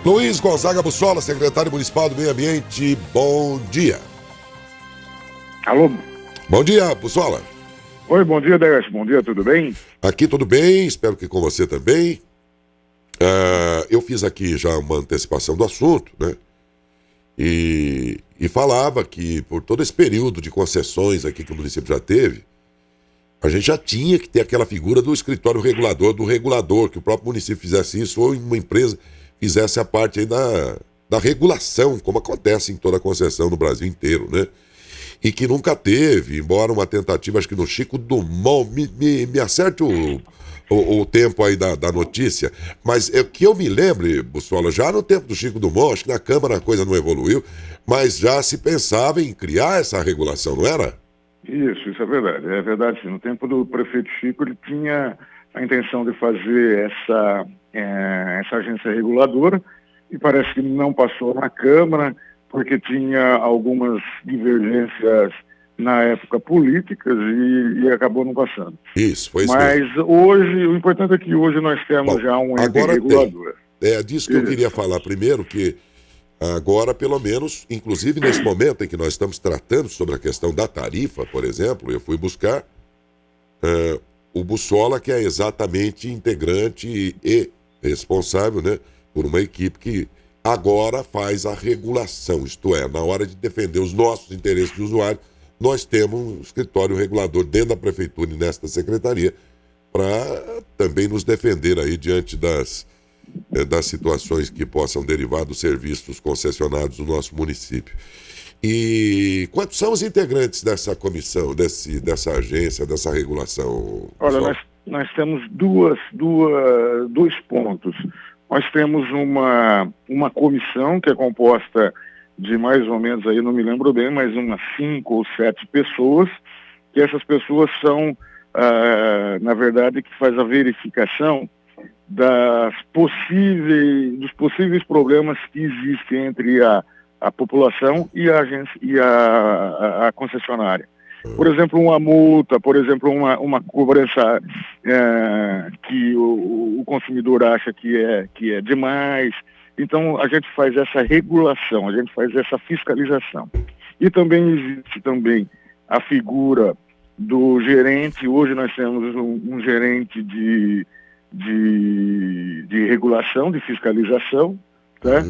Luiz Gonzaga Bussola, secretário municipal do Meio Ambiente, bom dia. Alô? Bom dia, Bussola. Oi, bom dia, Décio. Bom dia, tudo bem? Aqui tudo bem, espero que com você também. Eu fiz aqui já uma antecipação do assunto, né? E falava que por todo esse período de concessões aqui que o município já teve, a gente já tinha que ter aquela figura do escritório regulador, do regulador, que o próprio município fizesse isso, ou uma empresa fizesse a parte aí da regulação, como acontece em toda a concessão no Brasil inteiro, né? E que nunca teve, embora uma tentativa, acho que no Chico Dumont, me acerte o tempo aí da notícia, mas que eu me lembre, Bussola, já no tempo do Chico Dumont, acho que na Câmara a coisa não evoluiu, mas já se pensava em criar essa regulação, não era? Isso é verdade. É verdade, sim. No tempo do prefeito Chico, ele tinha a intenção de fazer essa agência reguladora e parece que não passou na Câmara porque tinha algumas divergências na época políticas e acabou não passando. Isso, foi isso Mas mesmo. hoje, o importante é que hoje nós temos Bom, já um ente agora regulador. É disso que eu queria falar primeiro, que agora, pelo menos, inclusive nesse momento em que nós estamos tratando sobre a questão da tarifa, por exemplo, eu fui buscar o Bussola, que é exatamente integrante e responsável, né, por uma equipe que agora faz a regulação, isto é, na hora de defender os nossos interesses de usuário, nós temos um escritório regulador dentro da prefeitura e nesta secretaria para também nos defender aí diante das situações que possam derivar dos serviços concessionados no nosso município. E quantos são os integrantes dessa comissão, dessa agência, dessa regulação? Olha, nós temos dois pontos. Nós temos uma comissão que é composta de mais ou menos, aí não me lembro bem, mas umas 5 ou 7 pessoas, que essas pessoas são, na verdade, que faz a verificação dos possíveis problemas que existem entre a população e a agência e a concessionária. Por exemplo, uma multa, por exemplo, uma cobrança que o consumidor acha que é demais. Então, a gente faz essa regulação, a gente faz essa fiscalização. E também existe a figura do gerente. Hoje nós temos um gerente de regulação, de fiscalização, tá?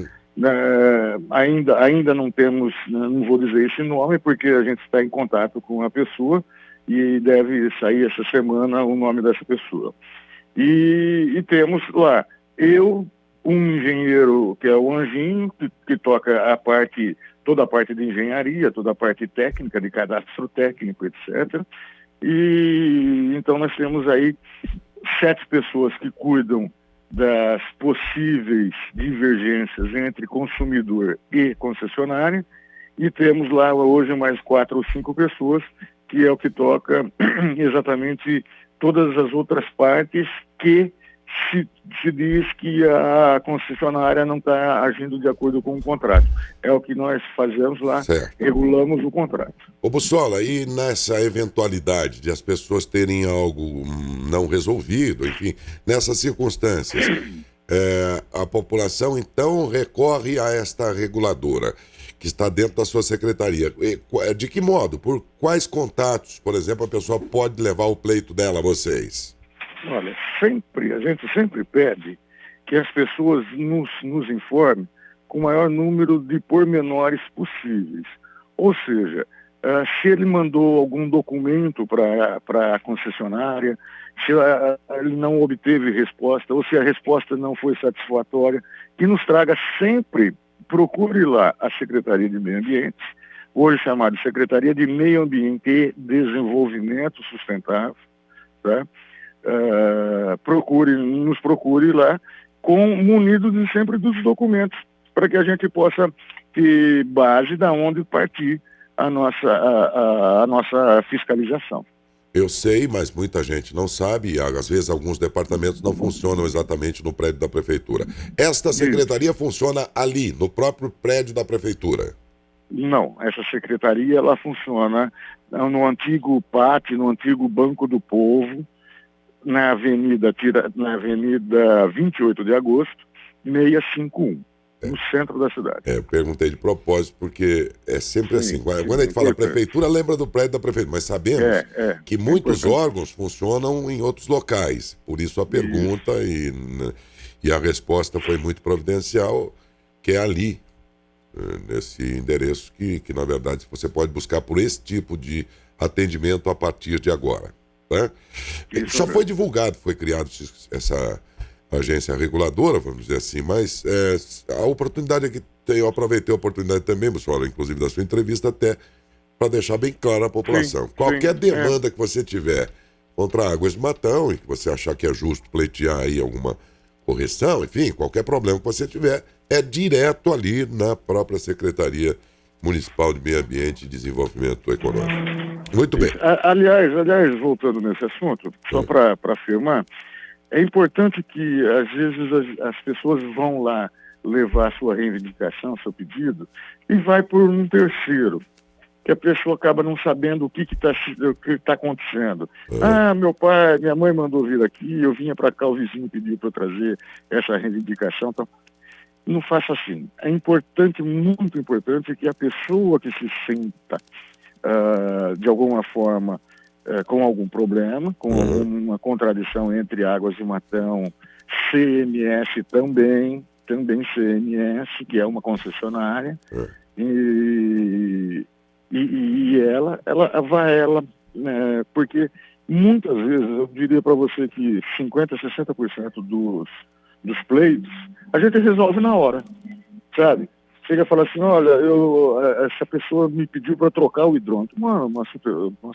Ainda não temos, não vou dizer esse nome, porque a gente está em contato com a pessoa e deve sair essa semana o nome dessa pessoa. E temos lá, um engenheiro que é o Anjinho, que toca toda a parte de engenharia, toda a parte técnica, de cadastro técnico, etc. E então nós temos aí 7 pessoas que cuidam das possíveis divergências entre consumidor e concessionária, e temos lá hoje mais 4 ou 5 pessoas, que é o que toca exatamente todas as outras partes que se diz que a concessionária não está agindo de acordo com o contrato. É o que nós fazemos lá, certo. Regulamos o contrato. Ô Bussola, e nessa eventualidade de as pessoas terem algo não resolvido, enfim, nessas circunstâncias, a população então recorre a esta reguladora que está dentro da sua secretaria. De que modo? Por quais contatos, por exemplo, a pessoa pode levar o pleito dela a vocês? Olha, a gente sempre pede que as pessoas nos informem com o maior número de pormenores possíveis. Ou seja, se ele mandou algum documento para a concessionária, se ele não obteve resposta, ou se a resposta não foi satisfatória, que nos traga sempre, procure lá a Secretaria de Meio Ambiente, hoje chamada Secretaria de Meio Ambiente e Desenvolvimento Sustentável, tá? Nos procure lá, munido sempre dos documentos, para que a gente possa ter base da onde partir a nossa fiscalização. Eu sei, mas muita gente não sabe, e às vezes alguns departamentos não funcionam exatamente no prédio da prefeitura. Esta secretaria funciona ali, no próprio prédio da prefeitura? Não, essa secretaria ela funciona no antigo pátio, no antigo Banco do Povo, na Avenida 28 de Agosto, 651. no centro da cidade. Eu perguntei de propósito, porque é sempre Sim, assim. Quando sim, a gente fala importante. prefeitura, lembra do prédio da prefeitura, mas sabemos que É muitos importante. órgãos funcionam em outros locais. Por isso a pergunta e a resposta foi muito providencial, que é ali, nesse endereço que, na verdade, você pode buscar por esse tipo de atendimento a partir de agora. Né? Isso Já foi mesmo. divulgado, foi criado essa agência reguladora, vamos dizer assim, mas a oportunidade que tem, eu aproveitei a oportunidade também, pessoal, inclusive da sua entrevista, até para deixar bem claro à Sim, população. sim. Qualquer demanda que você tiver contra a Águas de Matão e que você achar que é justo pleitear aí alguma correção, enfim, qualquer problema que você tiver, é direto ali na própria Secretaria Municipal de Meio Ambiente e Desenvolvimento Econômico. Muito bem. Aliás, voltando nesse assunto, só para afirmar, é importante que, às vezes, as pessoas vão lá levar sua reivindicação, seu pedido, e vai por um terceiro, que a pessoa acaba não sabendo o que está acontecendo. Meu pai, minha mãe mandou vir aqui, eu vinha para cá, o vizinho pediu para eu trazer essa reivindicação. Então, não faça assim. É importante, muito importante, que a pessoa que se sinta, de alguma forma, com algum problema, com alguma contradição entre Águas de Matão, CMS também CMS, que é uma concessionária, e ela, porque muitas vezes, eu diria para você que 50%, 60% dos pleitos, a gente resolve na hora, sabe? Chega e fala assim, olha, essa pessoa me pediu para trocar o hidrômetro. Uma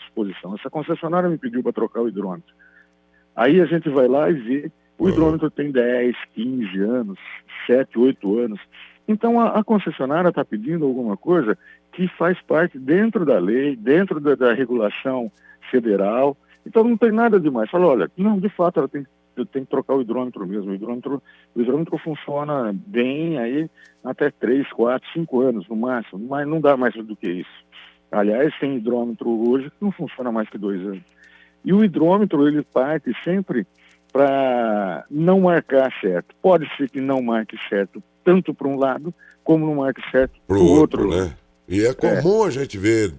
suposição. Essa concessionária me pediu para trocar o hidrômetro. Aí a gente vai lá e vê, o hidrômetro tem 10, 15 anos, 7, 8 anos. Então a concessionária está pedindo alguma coisa que faz parte dentro da lei, dentro da regulação federal. Então não tem nada demais. Fala, olha, não, de fato ela tem que trocar o hidrômetro mesmo. O hidrômetro funciona bem aí até 3, 4, 5 anos no máximo, mas não dá mais do que isso. Aliás, tem hidrômetro hoje que não funciona mais que 2 anos. E o hidrômetro, ele parte sempre para não marcar certo. Pode ser que não marque certo tanto para um lado, como não marque certo para o outro, né? E é comum a gente ver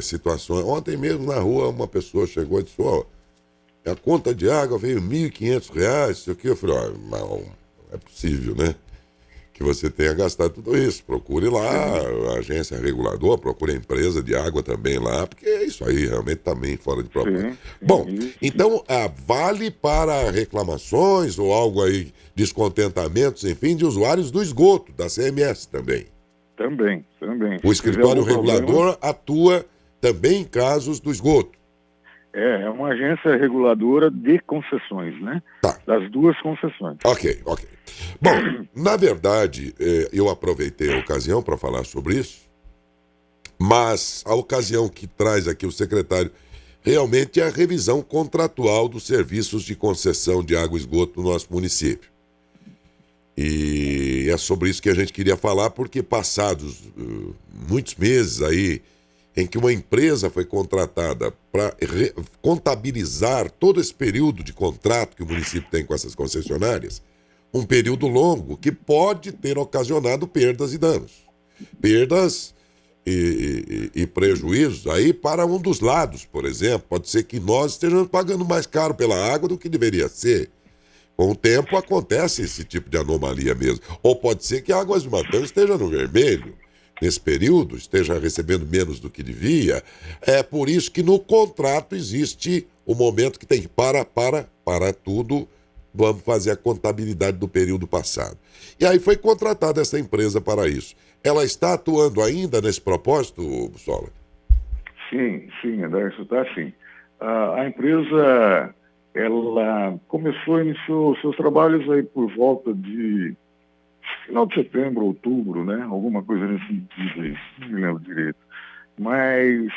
situações. Ontem mesmo na rua uma pessoa chegou e disse, a conta de água veio R$1.500, isso aqui. Eu falei, não é possível, né? Que você tenha gastado tudo isso. Procure lá a agência reguladora, procure a empresa de água também lá, porque isso aí realmente também fora de propósito. Bom, então vale para reclamações ou algo aí, descontentamentos, enfim, de usuários do esgoto, da CMS também. Também. O escritório regulador atua também em casos do esgoto. É uma agência reguladora de concessões, né? Das duas concessões. Ok. Bom, na verdade, eu aproveitei a ocasião para falar sobre isso, mas a ocasião que traz aqui o secretário realmente é a revisão contratual dos serviços de concessão de água e esgoto no nosso município. E é sobre isso que a gente queria falar, porque passados muitos meses aí, em que uma empresa foi contratada para contabilizar todo esse período de contrato que o município tem com essas concessionárias, um período longo que pode ter ocasionado perdas e danos. Perdas e prejuízos aí para um dos lados, por exemplo. Pode ser que nós estejamos pagando mais caro pela água do que deveria ser. Com o tempo acontece esse tipo de anomalia mesmo. Ou pode ser que a Águas de Matão esteja no vermelho. Nesse período, esteja recebendo menos do que devia. É por isso que no contrato existe o momento que tem que parar tudo, vamos fazer a contabilidade do período passado. E aí foi contratada essa empresa para isso. Ela está atuando ainda nesse propósito, Bussola? Sim, Anderson, está sim. A empresa, ela iniciou seus trabalhos aí por volta de final de setembro, outubro, né? Alguma coisa nesse sentido aí, não me lembro direito. Mas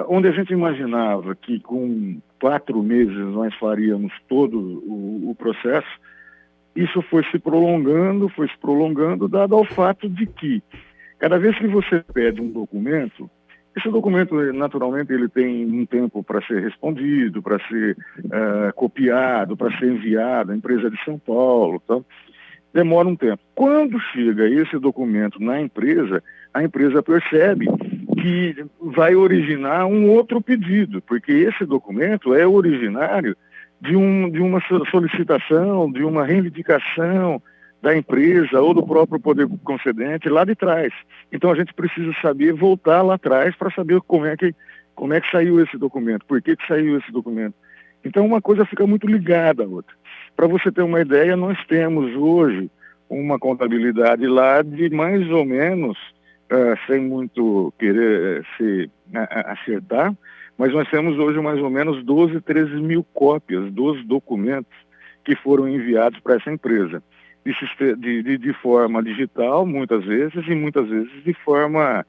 onde a gente imaginava que com 4 meses nós faríamos todo o processo, isso foi se prolongando, dado ao fato de que cada vez que você pede um documento, esse documento, naturalmente, ele tem um tempo para ser respondido, para ser copiado, para ser enviado à empresa de São Paulo, tá? demora um tempo. Quando chega esse documento na empresa, a empresa percebe que vai originar um outro pedido, porque esse documento é originário de uma solicitação, de uma reivindicação da empresa ou do próprio poder concedente lá de trás. Então a gente precisa saber voltar lá atrás para saber como é que saiu esse documento, por que saiu esse documento. Então uma coisa fica muito ligada à outra. Para você ter uma ideia, nós temos hoje uma contabilidade lá de mais ou menos, sem muito querer se acertar, mas nós temos hoje mais ou menos 12, 13 mil cópias dos documentos que foram enviados para essa empresa, de forma digital, muitas vezes, e muitas vezes de forma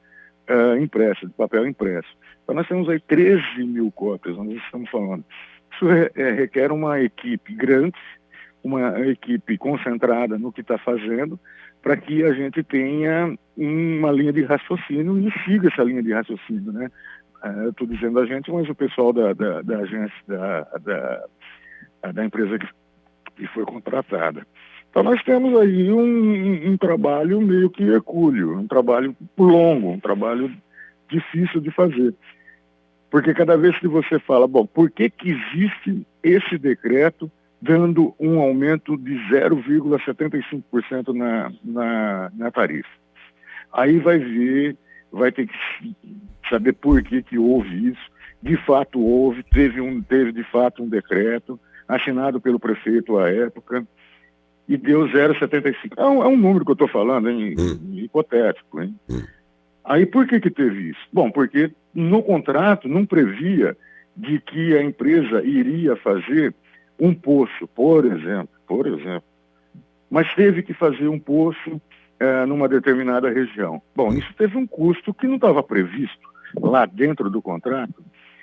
impressa, de papel impresso. Então nós temos aí 13 mil cópias, nós estamos falando. Isso requer uma equipe grande, uma equipe concentrada no que está fazendo, para que a gente tenha uma linha de raciocínio e siga essa linha de raciocínio, né? Eu estou dizendo a gente, mas o pessoal da agência, da empresa que foi contratada. Então nós temos aí um trabalho meio que hercúleo, um trabalho longo, um trabalho difícil de fazer. Porque cada vez que você fala, bom, por que existe esse decreto dando um aumento de 0,75% na tarifa? Aí vai ter que saber por que houve isso. De fato houve, teve de fato um decreto assinado pelo prefeito à época e deu 0,75%. É um número que eu estou falando, hein, hipotético, hein? Aí por que teve isso? Bom, porque no contrato não previa de que a empresa iria fazer um poço, por exemplo, mas teve que fazer um poço numa determinada região. Bom, isso teve um custo que não estava previsto lá dentro do contrato,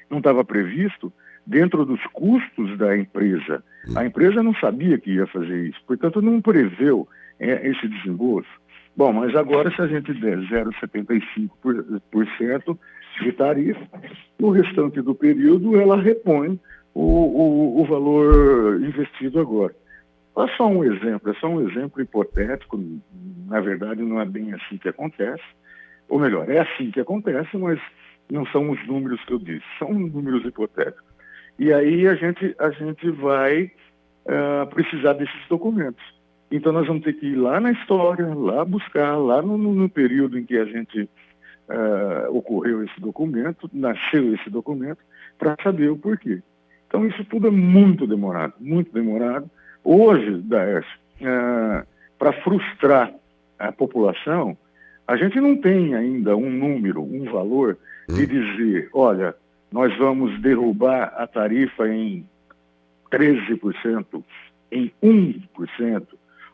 não estava previsto dentro dos custos da empresa. A empresa não sabia que ia fazer isso, portanto não preveu esse desembolso. Bom, mas agora se a gente der 0,75% de tarifa, no restante do período ela repõe o valor investido agora. É só um exemplo hipotético, na verdade não é bem assim que acontece, ou melhor, é assim que acontece, mas não são os números que eu disse, são números hipotéticos. E aí a gente vai precisar desses documentos. Então nós vamos ter que ir lá na história, lá buscar, lá no período em que a gente ocorreu esse documento, nasceu esse documento, para saber o porquê. Então isso tudo é muito demorado, muito demorado. Hoje, Daércio, para frustrar a população, a gente não tem ainda um número, um valor de dizer, olha, nós vamos derrubar a tarifa em 13%, em 1%,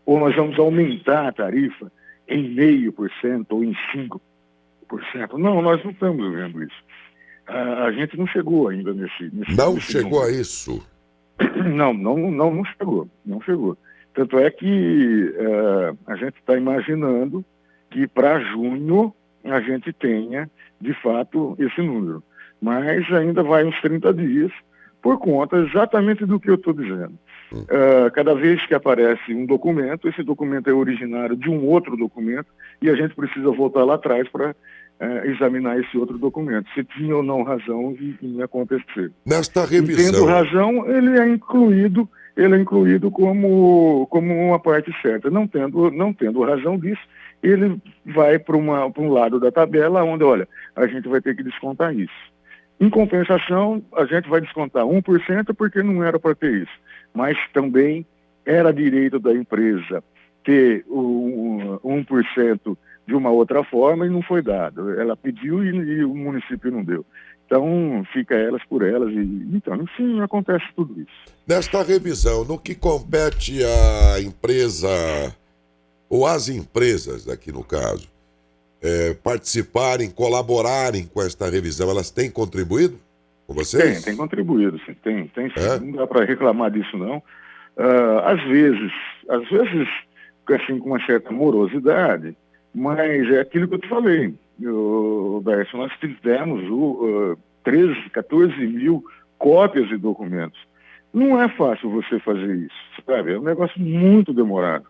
ou nós vamos aumentar a tarifa em 0,5% ou em 5%. Não, nós não estamos vendo isso. A gente não chegou ainda nesse não chegou a isso? Não chegou. Tanto é que a gente está imaginando que para junho a gente tenha, de fato, esse número. Mas ainda vai uns 30 dias, por conta exatamente do que eu estou dizendo. Cada vez que aparece um documento, esse documento é originário de um outro documento e a gente precisa voltar lá atrás para examinar esse outro documento, se tinha ou não razão em acontecer. Nesta revisão... Tendo razão, ele é incluído como uma parte certa. Não tendo razão disso, ele vai para um lado da tabela onde, olha, a gente vai ter que descontar isso. Em compensação, a gente vai descontar 1% porque não era para ter isso. Mas também era direito da empresa ter o 1% de uma outra forma e não foi dado. Ela pediu e o município não deu. Então, fica elas por elas. Então, enfim, acontece tudo isso. Nesta revisão, no que compete à empresa, ou às empresas aqui no caso, participarem, colaborarem com esta revisão, elas têm contribuído com vocês? Tem contribuído, sim, tem sim. Não dá para reclamar disso, não. Às vezes, assim, com uma certa morosidade, mas é aquilo que eu te falei, Daércio, nós tivemos 13, 14 mil cópias de documentos. Não é fácil você fazer isso, sabe? É um negócio muito demorado.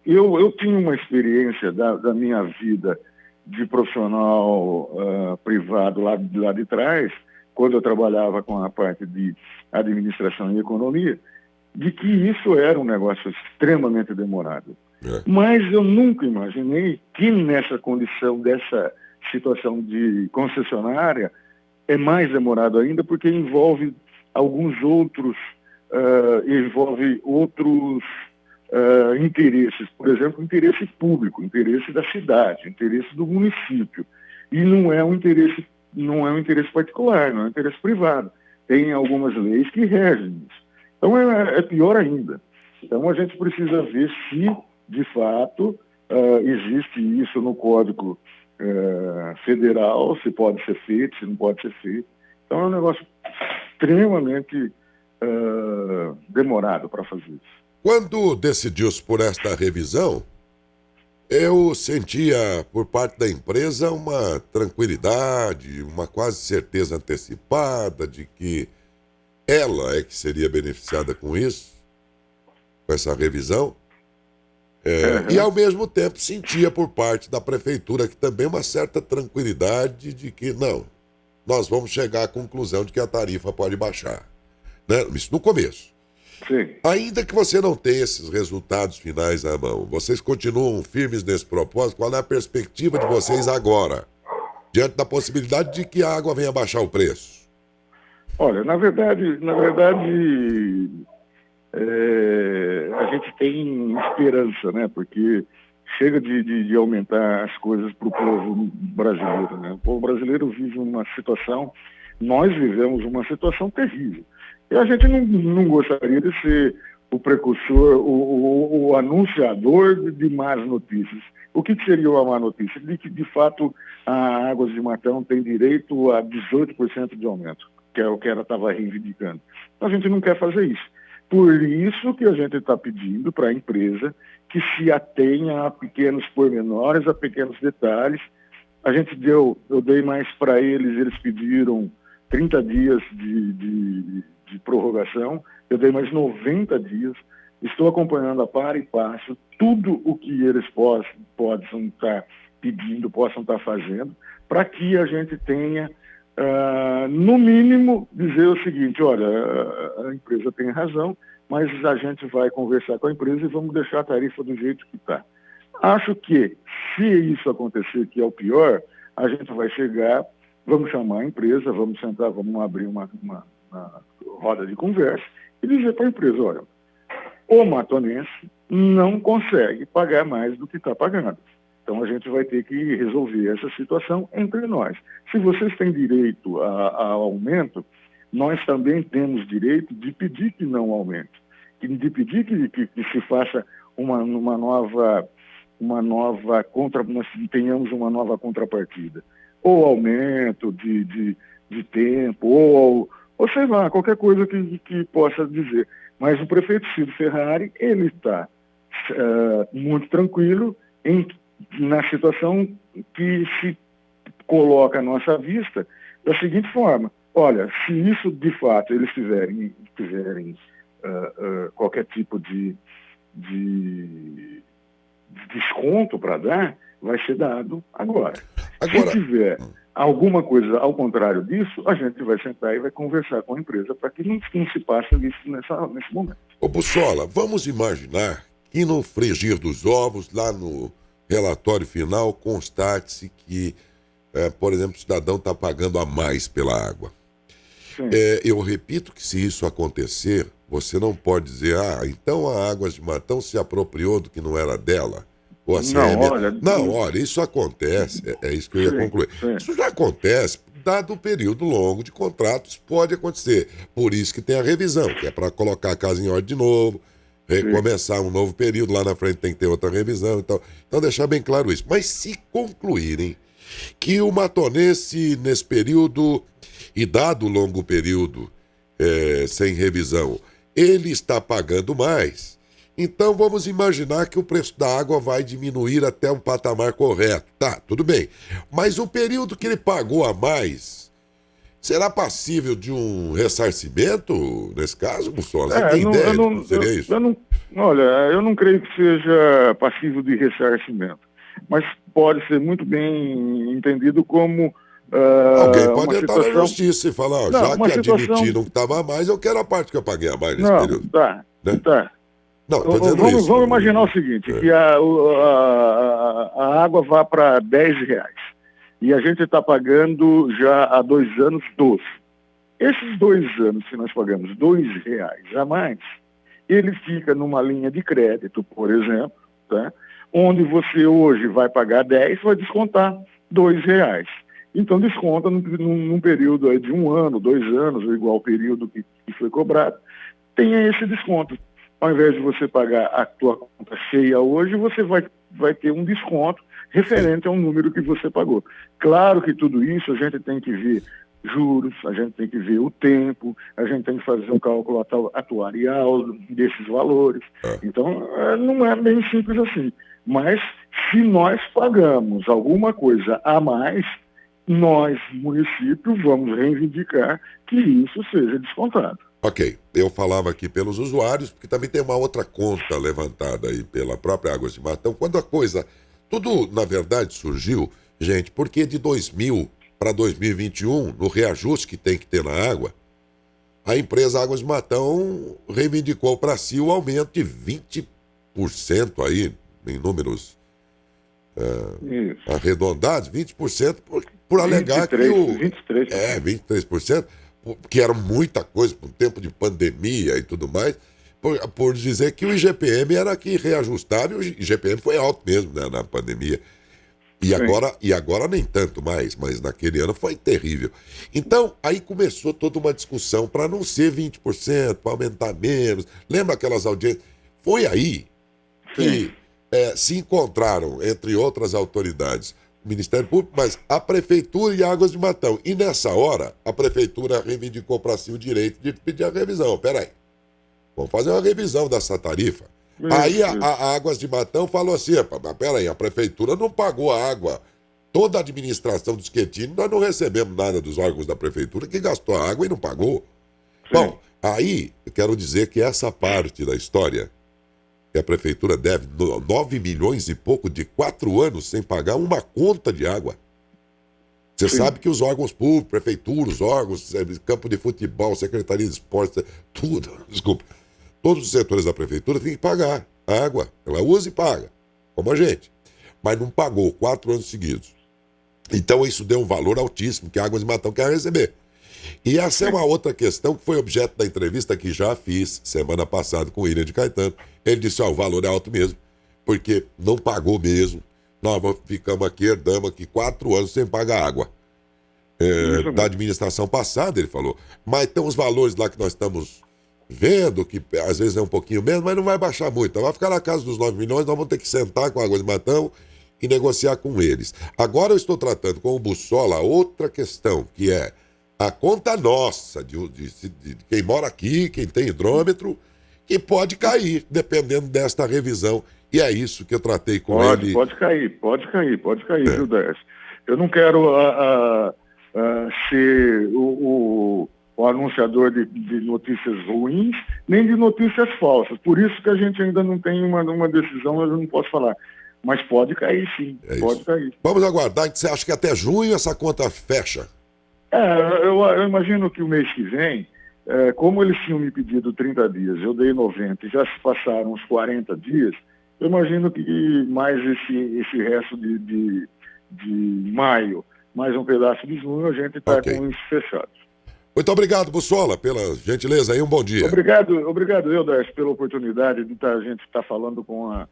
eu tinha uma experiência da minha vida de profissional privado lá de trás, quando eu trabalhava com a parte de administração e economia, de que isso era um negócio extremamente demorado. Mas eu nunca imaginei que nessa condição, dessa situação de concessionária, é mais demorado ainda, porque envolve alguns outros, interesses. Por exemplo, interesse público, interesse da cidade, interesse do município. E não é um interesse particular, não é um interesse privado. Tem algumas leis que regem isso. Então é pior ainda. Então a gente precisa ver se, de fato, existe isso no Código Federal, se pode ser feito, se não pode ser feito. Então é um negócio extremamente demorado para fazer isso. Quando decidiu-se por esta revisão, eu sentia por parte da empresa uma tranquilidade, uma quase certeza antecipada de que ela é que seria beneficiada com isso, com essa revisão. E ao mesmo tempo sentia por parte da prefeitura que também uma certa tranquilidade de que não, nós vamos chegar à conclusão de que a tarifa pode baixar, né? Isso no começo. Sim. Ainda que você não tenha esses resultados finais à mão, vocês continuam firmes nesse propósito? Qual é a perspectiva de vocês agora, diante da possibilidade de que a água venha baixar o preço? Olha, na verdade, a gente tem esperança, né? Porque chega de aumentar as coisas para o povo brasileiro, né? O povo brasileiro vive uma situação, nós vivemos uma situação terrível. E a gente não gostaria de ser o precursor, o anunciador de más notícias. O que seria uma má notícia? De que, de fato, a Águas de Matão tem direito a 18% de aumento, que é o que ela estava reivindicando. Então, a gente não quer fazer isso. Por isso que a gente está pedindo para a empresa que se atenha a pequenos pormenores, a pequenos detalhes. Eu dei mais para eles pediram 30 dias de prorrogação, eu dei mais 90 dias, estou acompanhando a par e passo tudo o que eles possam estar pedindo, possam estar fazendo, para que a gente tenha, no mínimo, dizer o seguinte: olha, a empresa tem razão, mas a gente vai conversar com a empresa e vamos deixar a tarifa do jeito que está. Acho que, se isso acontecer, que é o pior, a gente vai chegar, vamos chamar a empresa, vamos sentar, vamos abrir uma roda de conversa e dizer para a empresa: olha, o matonense não consegue pagar mais do que está pagando. Então a gente vai ter que resolver essa situação entre nós. Se vocês têm direito a aumento, nós também temos direito de pedir que não aumente, de pedir que se faça nós tenhamos uma nova contrapartida. Ou aumento de tempo, ou sei lá, qualquer coisa que possa dizer. Mas o prefeito Ciro Ferrari, ele está muito tranquilo na situação que se coloca à nossa vista da seguinte forma: olha, se isso de fato eles tiverem qualquer tipo de desconto para dar, vai ser dado agora. Se tiver alguma coisa ao contrário disso, a gente vai sentar e vai conversar com a empresa para que não se passe isso nesse momento. Ô Bussola, vamos imaginar que no frigir dos ovos, lá no relatório final, constate-se que, por exemplo, o cidadão está pagando a mais pela água. Eu repito que se isso acontecer, você não pode dizer: então a Águas de Matão se apropriou do que não era dela. Ou assim, olha, isso acontece, é isso que eu ia concluir. Sim. Isso já acontece, dado um período longo de contratos, pode acontecer. Por isso que tem a revisão, que é para colocar a casa em ordem de novo, recomeçar um novo período, lá na frente tem que ter outra revisão. Então deixar bem claro isso. Mas se concluírem que o matonense, nesse período, e dado o longo período sem revisão, ele está pagando mais, então vamos imaginar que o preço da água vai diminuir até um patamar correto. Tá, tudo bem. Mas o período que ele pagou a mais será passível de um ressarcimento, nesse caso, Bussola? Você tem ideia de como seria isso? Olha, eu não creio que seja passível de ressarcimento, mas pode ser muito bem entendido como Alguém pode uma entrar na situação... justiça e falar, ó, Não, já uma que situação... admitiram que estava a mais, eu quero a parte que eu paguei a mais nesse Não, período. tá, Né? tá. Não, estou dizendo Vamos, isso. vamos imaginar o seguinte, que a água vá para R$ 10 e a gente está pagando já há 2 anos 12. Esses 2 anos que nós pagamos R$ 2 a mais, ele fica numa linha de crédito, por exemplo, tá? Onde você hoje vai pagar 10, vai descontar R$ 2. Então desconta num período aí de 1 ano, 2 anos, ou igual ao período que foi cobrado, tenha esse desconto. Ao invés de você pagar a tua conta cheia hoje, você vai ter um desconto referente ao número que você pagou. Claro que tudo isso a gente tem que ver juros, a gente tem que ver o tempo, a gente tem que fazer um cálculo atuarial desses valores. Então, não é bem simples assim. Mas, se nós pagamos alguma coisa a mais, nós, município, vamos reivindicar que isso seja descontado. Ok, eu falava aqui pelos usuários, porque também tem uma outra conta levantada aí pela própria Águas de Matão. Quando a coisa, tudo na verdade surgiu, gente, porque de 2000 para 2021, no reajuste que tem que ter na água, a empresa Águas de Matão reivindicou para si o aumento de 20% aí, em números arredondados, 20% por alegar 23, que o... 23%. 23%. Que era muita coisa, por tempo de pandemia e tudo mais, por dizer que o IGPM era que reajustava, e o IGPM foi alto mesmo, né, na pandemia. E agora nem tanto mais, mas naquele ano foi terrível. Então, aí começou toda uma discussão para não ser 20%, para aumentar menos. Lembra aquelas audiências? Foi aí que se encontraram, entre outras autoridades, o Ministério Público, mas a Prefeitura e Águas de Matão. E nessa hora, a Prefeitura reivindicou para si o direito de pedir a revisão. Peraí, vamos fazer uma revisão dessa tarifa. Aí a Águas de Matão falou assim, peraí, a Prefeitura não pagou a água. Toda a administração do Schettini, nós não recebemos nada dos órgãos da Prefeitura que gastou a água e não pagou. Sim. Bom, aí eu quero dizer que essa parte da história, que a Prefeitura deve 9 milhões e pouco de 4 anos sem pagar uma conta de água. Você sabe que os órgãos públicos, Prefeitura, os órgãos, campo de futebol, Secretaria de Esportes, tudo, desculpa, todos os setores da Prefeitura têm que pagar a água. Ela usa e paga, como a gente. Mas não pagou 4 anos seguidos. Então isso deu um valor altíssimo que a Águas de Matão quer receber. E essa é uma outra questão que foi objeto da entrevista que já fiz semana passada com o William de Caetano. Ele disse, o valor é alto mesmo, porque não pagou mesmo. Nós ficamos aqui, herdamos aqui 4 anos sem pagar água. Da administração passada, ele falou. Mas tem uns valores lá que nós estamos vendo, que às vezes é um pouquinho menos, mas não vai baixar muito. Vai ficar na casa dos 9 milhões, nós vamos ter que sentar com a Águas de Matão e negociar com eles. Agora eu estou tratando com o Bussola outra questão, que é a conta nossa, de quem mora aqui, quem tem hidrômetro, que pode cair, dependendo desta revisão. E é isso que eu tratei com ele. Pode cair, viu, Décio? Eu não quero ser o anunciador de notícias ruins, nem de notícias falsas. Por isso que a gente ainda não tem uma decisão, eu não posso falar. Mas pode cair, sim. Pode cair. Vamos aguardar. Você acha que até junho essa conta fecha? Eu imagino que o mês que vem, como eles tinham me pedido 30 dias, eu dei 90 e já se passaram uns 40 dias, eu imagino que mais esse resto de maio, mais um pedaço de junho, a gente está com isso fechado. Muito obrigado, Bussola, pela gentileza aí, um bom dia. Obrigado, Décio, pela oportunidade de a gente estar falando com a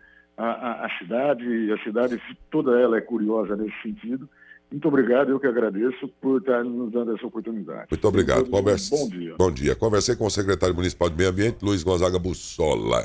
cidade. A cidade toda ela é curiosa nesse sentido. Muito obrigado, eu que agradeço por estar nos dando essa oportunidade. Muito obrigado. Bom dia. Bom dia. Conversei com o secretário municipal de Meio Ambiente, Luiz Gonzaga Bussola.